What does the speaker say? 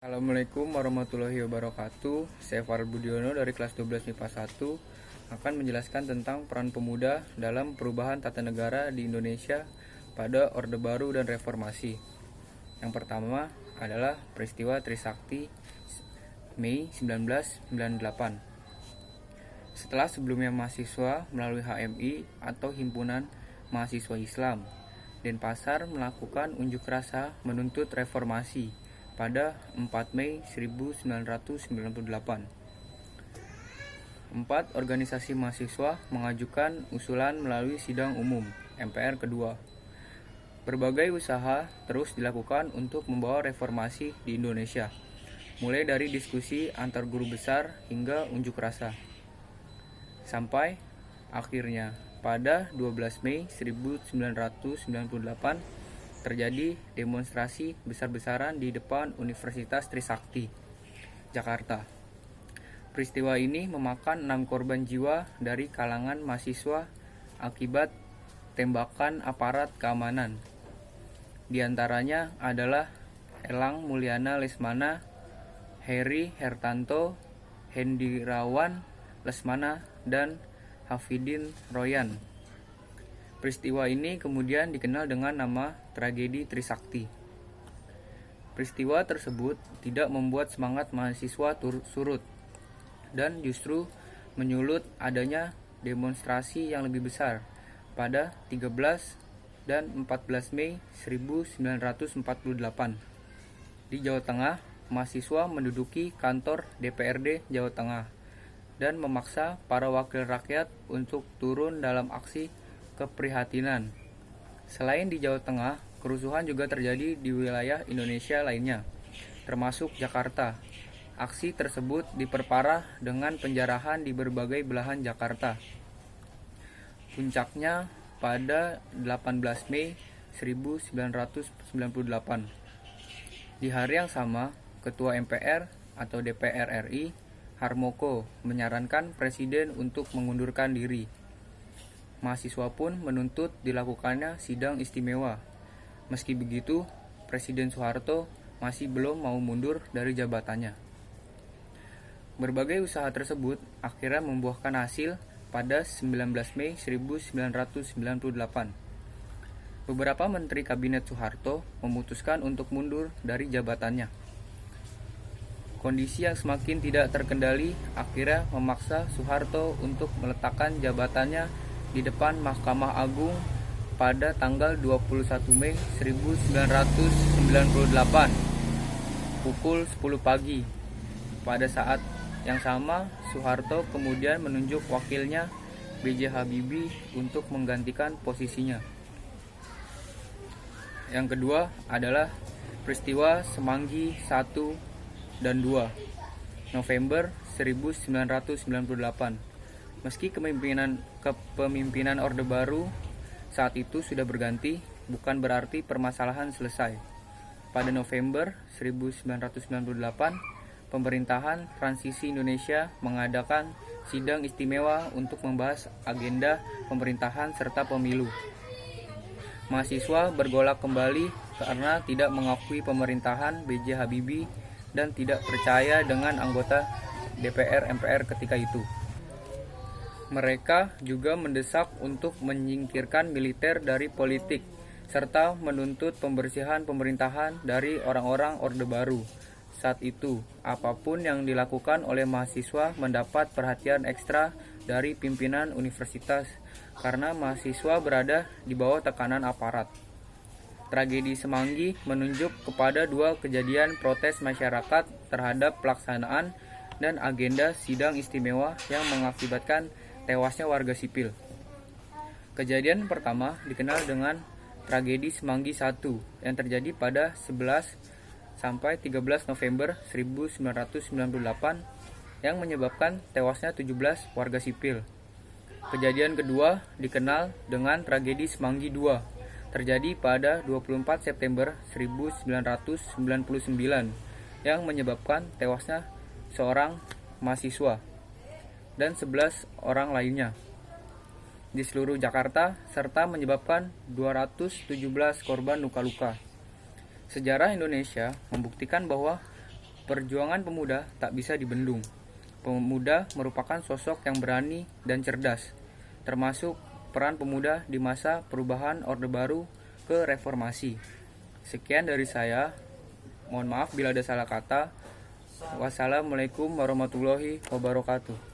Assalamualaikum warahmatullahi wabarakatuh. Saya Farel Budiono dari kelas 12 MIPA 1 akan menjelaskan tentang peran pemuda dalam perubahan tata negara di Indonesia pada Orde Baru dan Reformasi. Yang pertama adalah peristiwa Trisakti Mei 1998. Setelah sebelumnya mahasiswa melalui HMI atau Himpunan Mahasiswa Islam, Denpasar melakukan unjuk rasa menuntut reformasi pada 4 Mei 1998. 4 organisasi mahasiswa mengajukan usulan melalui sidang umum MPR kedua. Berbagai usaha terus dilakukan untuk membawa reformasi di Indonesia, mulai dari diskusi antar guru besar hingga unjuk rasa. Sampai akhirnya pada 12 Mei 1998 terjadi demonstrasi besar-besaran di depan Universitas Trisakti, Jakarta. Peristiwa ini memakan 6 korban jiwa dari kalangan mahasiswa akibat tembakan aparat keamanan. Di antaranya adalah Elang Mulyana Lesmana, Heri Hertanto, Hendirawan Lesmana, dan Hafidin Royan. Peristiwa ini kemudian dikenal dengan nama tragedi Trisakti. Peristiwa tersebut tidak membuat semangat mahasiswa surut dan justru menyulut adanya demonstrasi yang lebih besar pada 13 dan 14 Mei 1948. Di Jawa Tengah, mahasiswa menduduki kantor DPRD Jawa Tengah dan memaksa para wakil rakyat untuk turun dalam aksi keprihatinan. Selain di Jawa Tengah, kerusuhan juga terjadi di wilayah Indonesia lainnya, termasuk Jakarta. Aksi tersebut diperparah dengan penjarahan di berbagai belahan Jakarta. Puncaknya pada 18 Mei 1998. Di hari yang sama, Ketua MPR atau DPR RI, Harmoko, menyarankan Presiden untuk mengundurkan diri. Mahasiswa pun menuntut dilakukannya sidang istimewa. Meski begitu, Presiden Soeharto masih belum mau mundur dari jabatannya. Berbagai usaha tersebut akhirnya membuahkan hasil pada 19 Mei 1998. Beberapa menteri kabinet Soeharto memutuskan untuk mundur dari jabatannya. Kondisi yang semakin tidak terkendali akhirnya memaksa Soeharto untuk meletakkan jabatannya di depan Mahkamah Agung pada tanggal 21 Mei 1998 pukul 10 pagi. Pada saat yang sama, Soeharto kemudian menunjuk wakilnya B.J. Habibie untuk menggantikan posisinya. Yang kedua adalah peristiwa Semanggi 1 dan 2 November 1998. Meski kepemimpinan Orde Baru saat itu sudah berganti, bukan berarti permasalahan selesai. Pada November 1998, pemerintahan transisi Indonesia mengadakan sidang istimewa untuk membahas agenda pemerintahan serta pemilu. Mahasiswa bergolak kembali karena tidak mengakui pemerintahan B.J. Habibie dan tidak percaya dengan anggota DPR MPR ketika itu. Mereka juga mendesak untuk menyingkirkan militer dari politik, serta menuntut pembersihan pemerintahan dari orang-orang Orde Baru. Saat itu, apapun yang dilakukan oleh mahasiswa mendapat perhatian ekstra dari pimpinan universitas, karena mahasiswa berada di bawah tekanan aparat. Tragedi Semanggi menunjuk kepada 2 kejadian protes masyarakat terhadap pelaksanaan dan agenda sidang istimewa yang mengakibatkan tewasnya warga sipil. Kejadian pertama dikenal dengan tragedi Semanggi 1 yang terjadi pada 11 sampai 13 November 1998 yang menyebabkan tewasnya 17 warga sipil. Kejadian kedua dikenal dengan tragedi Semanggi 2 terjadi pada 24 September 1999 yang menyebabkan tewasnya seorang mahasiswa dan 11 orang lainnya di seluruh Jakarta serta menyebabkan 217 korban luka-luka. Sejarah Indonesia membuktikan bahwa Perjuangan pemuda tak bisa dibendung. Pemuda merupakan sosok yang berani dan cerdas, termasuk peran pemuda di masa perubahan Orde Baru ke reformasi. Sekian dari saya. Mohon maaf bila ada salah kata. Wassalamualaikum warahmatullahi wabarakatuh.